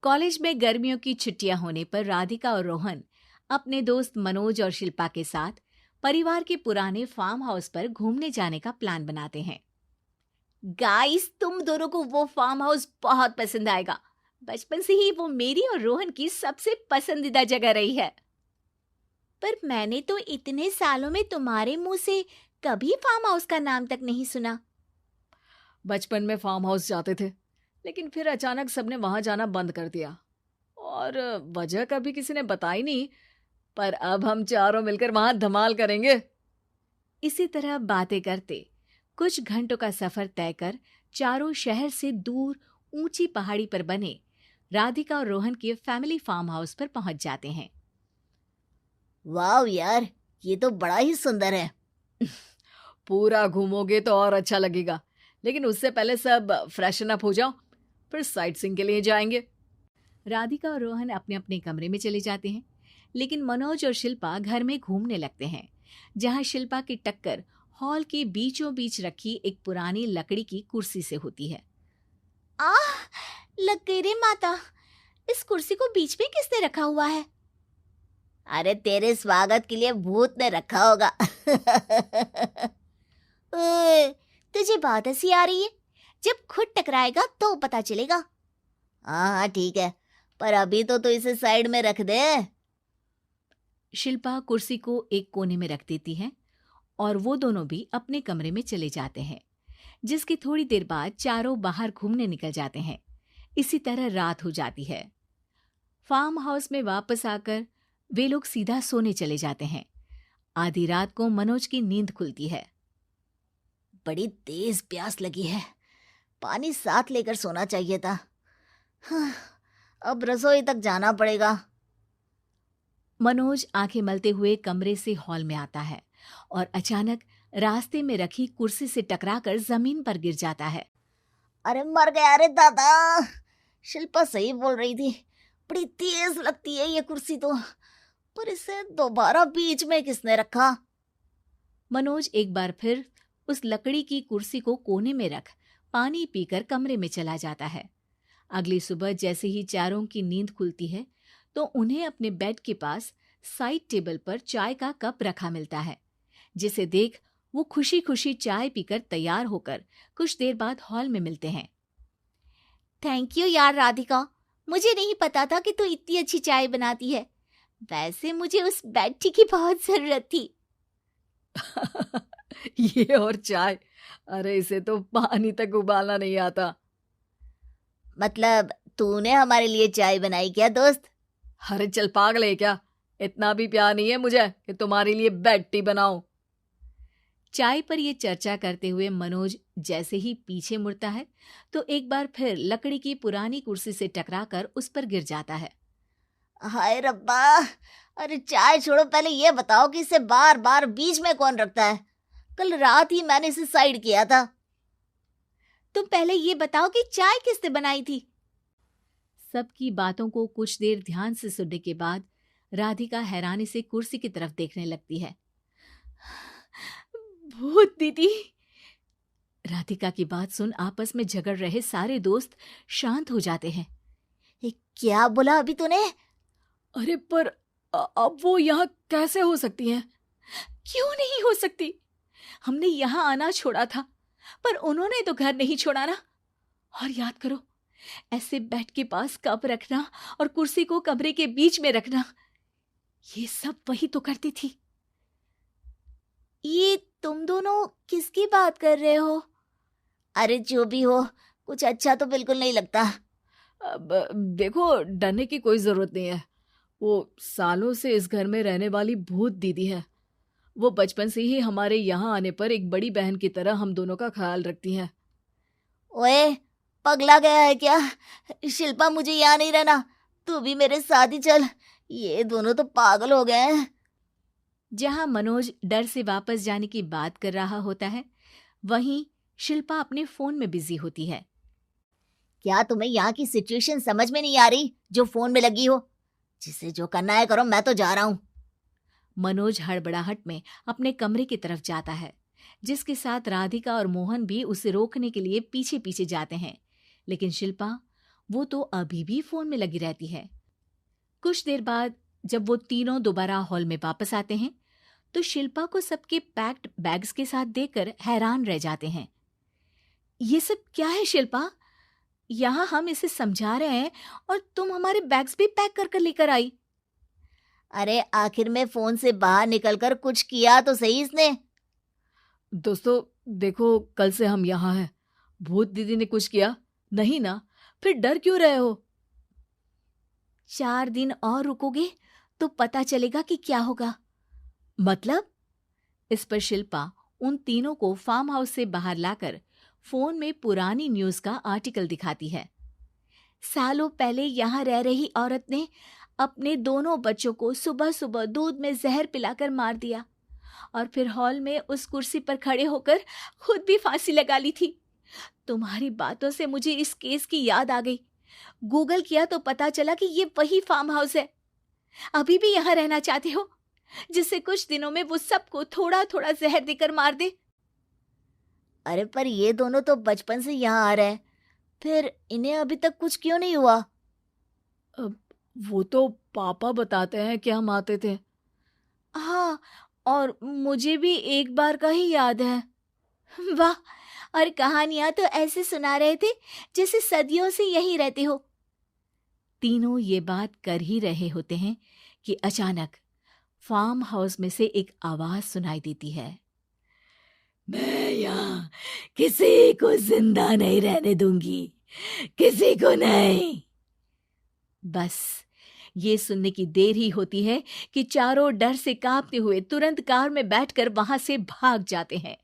College में गर्मियों की छुट्टियां होने पर राधिका और रोहन अपने दोस्त मनोज और शिल्पा के साथ परिवार के पुराने फार्म हाउस पर घूमने जाने का प्लान बनाते हैं। गाइस, तुम दोनों को वो फार्म हाउस बहुत पसंद आएगा। बचपन से ही वो मेरी और रोहन की सबसे पसंदीदा जगह रही है। पर मैंने तो इतने सालों में तुम्हारे मुंह से कभी फार्म हाउस का नाम तक नहीं सुना। बचपन में फार्म हाउस जाते थे, लेकिन फिर अचानक सबने वहां जाना बंद कर दिया और वजह कभी किसी ने बताई नहीं। पर अब हम चारों मिलकर वहां धमाल करेंगे। इसी तरह बातें करते कुछ घंटों का सफर तय कर चारों शहर से दूर ऊंची पहाड़ी पर बने राधिका और रोहन के फैमिली फार्म हाउस पर पहुंच जाते हैं। वाह यार, ये तो बड़ा ही सुंदर है। पूरा घूमोगे तो और अच्छा लगेगा, लेकिन उससे पहले सब फ्रेशन अप हो जाओ, फिर साइट सीइंग के लिए जाएंगे। राधिका और रोहन अपने अपने कमरे में चले जाते हैं, लेकिन मनोज और शिल्पा घर में घूमने लगते हैं, जहां शिल्पा की टक्कर हॉल के बीचों बीच रखी एक पुरानी लकड़ी की कुर्सी से होती है। आह, लग गई रे माता, इस कुर्सी को बीच में किसने रखा हुआ है? अरे तेरे स्वागत के लिए भूत ने रखा होगा। ओए, तुझे बात हंसी आ रही है? जब खुद टकराएगा तो पता चलेगा। हाँ हाँ ठीक है, पर अभी तो इसे साइड में रख दे। शिल्पा कुर्सी को एक कोने में रख देती है और वो दोनों भी अपने कमरे में चले जाते हैं, जिसकी थोड़ी देर बाद चारों बाहर घूमने निकल जाते हैं। इसी तरह रात हो जाती है। फार्म हाउस में वापस आकर वे लोग सीधा सोने चले जाते हैं। आधी रात को मनोज की नींद खुलती है। बड़ी तेज प्यास लगी है, पानी साथ लेकर सोना चाहिए था। हाँ, अब रसोई तक जाना पड़ेगा। मनोज आंखें मलते हुए कमरे से हॉल में आता है और अचानक रास्ते में रखी कुर्सी से टकराकर जमीन पर गिर जाता है। अरे मर गया रे दादा। शिल्पा सही बोल रही थी, बड़ी तेज लगती है ये कुर्सी तो, पर इसे दोबारा बीच में किसने रखा? मनोज एक बार फिर उस लकड़ी की कुर्सी को कोने में रख पानी पीकर कमरे में चला जाता है। अगली सुबह जैसे ही चारों की नींद खुलती है तो उन्हें अपने बेड के पास साइड टेबल पर चाय का कप रखा मिलता है, जिसे देख वो खुशी खुशी चाय पीकर तैयार होकर कुछ देर बाद हॉल में मिलते हैं। थैंक यू यार राधिका, मुझे नहीं पता था कि तू इतनी अच्छी चाय बनाती है। वैसे मुझे उस बेड टी की बहुत जरूरत थी। ये और चाय, अरे इसे तो पानी तक उबालना नहीं आता। मतलब तूने हमारे लिए चाय बनाई क्या दोस्त? अरे चल पागल है क्या, इतना भी प्यार नहीं है मुझे कि तुम्हारे लिए बेड टी बनाऊं। चाय पर ये चर्चा करते हुए मनोज जैसे ही पीछे मुड़ता है तो एक बार फिर लकड़ी की पुरानी कुर्सी से टकराकर उस पर गिर जाता है। हाय रब्बा, अरे चाय छोड़ो, पहले ये बताओ कि इसे बार बार बीच में कौन रखता है? कल रात ही मैंने इसे साइड किया था। तुम पहले ये बताओ कि चाय किसने बनाई थी? सबकी बातों को कुछ देर ध्यान से सुनने के बाद राधिका हैरानी से कुर्सी की तरफ देखने लगती है। भूत दीदी। राधिका की बात सुन आपस में झगड़ रहे सारे दोस्त शांत हो जाते हैं। क्या बोला अभी तूने? अरे पर अब वो यहाँ कैसे हो सकती हैं? क्यों नहीं हो सकती? हमने यहाँ आना छोड़ा था, पर उन्होंने तो घर नहीं छोड़ा ना। और याद करो, ऐसे बेड के पास कप रखना और कुर्सी को कमरे के बीच में रखना, ये सब वही तो करती थी। ये तुम दोनों किसकी बात कर रहे हो? अरे जो भी हो, कुछ अच्छा तो बिल्कुल नहीं लगता। अब देखो, डरने की कोई जरूरत नहीं है। वो सालों से इस घर में रहने वाली भूत दीदी है। वो बचपन से ही हमारे यहाँ आने पर एक बड़ी बहन की तरह हम दोनों का ख्याल रखती हैं। ओए, पगला गया है क्या? शिल्पा, मुझे यहाँ नहीं रहना, तू भी मेरे साथ ही चल। ये दोनों तो पागल हो गए हैं। जहां मनोज डर से वापस जाने की बात कर रहा होता है, वहीं शिल्पा अपने फोन में बिजी होती है। क्या तुम्हें यहाँ की सिचुएशन समझ में नहीं आ रही जो फोन में लगी हो? जिसे जो करना है करो, मैं तो जा रहा हूँ। मनोज हड़बड़ाहट में अपने कमरे की तरफ जाता है, जिसके साथ राधिका और मोहन भी उसे रोकने के लिए पीछे पीछे जाते हैं, लेकिन शिल्पा वो तो अभी भी फोन में लगी रहती है। कुछ देर बाद जब वो तीनों दोबारा हॉल में वापस आते हैं तो शिल्पा को सबके पैक्ड बैग्स के साथ देखकर हैरान रह जाते हैं। ये सब क्या है शिल्पा? यहाँ हम इसे समझा रहे हैं और तुम हमारे बैग्स भी पैक कर कर लेकर आई। अरे आखिर में फोन से बाहर निकलकर कुछ किया तो सही इसने। दोस्तों देखो, कल से हम यहाँ हैं। भूत दीदी ने कुछ किया नहीं ना? फिर डर क्यों रहे हो? 4 दिन और रुकोगे तो पता चलेगा कि क्या होगा। मतलब? इस पर शिल्पा उन तीनों को फार्म हाउस से बाहर लाकर फोन में पुरानी न्यूज का आर्टिकल दिखाती है। सालों पहले यहाँ रह रही औरत ने अपने दोनों बच्चों को सुबह सुबह दूध में जहर पिलाकर मार दिया और फिर हॉल में उस कुर्सी पर खड़े होकर खुद भी फांसी लगा ली थी। तुम्हारी बातों से मुझे इस केस की याद आ गई। गूगल किया तो पता चला कि ये वही फार्म हाउस है। अभी भी यहाँ रहना चाहते हो जिससे कुछ दिनों में वो सबको थोड़ा थोड़ा जहर देकर मार दे? अरे पर ये दोनों तो बचपन से यहाँ आ रहे हैं, फिर इन्हें अभी तक कुछ क्यों नहीं हुआ? वो तो पापा बताते हैं कि हम आते थे। हाँ, और मुझे भी एक बार का ही याद है। वाह, और कहानियां तो ऐसे सुना रहे थे जैसे सदियों से यहीं रहते हो। तीनों ये बात कर ही रहे होते हैं कि अचानक फार्म हाउस में से एक आवाज सुनाई देती है। मैं यहाँ किसी को जिंदा नहीं रहने दूंगी, किसी को नहीं। बस ये सुनने की देर ही होती है कि चारों डर से कांपते हुए तुरंत कार में बैठकर वहां से भाग जाते हैं।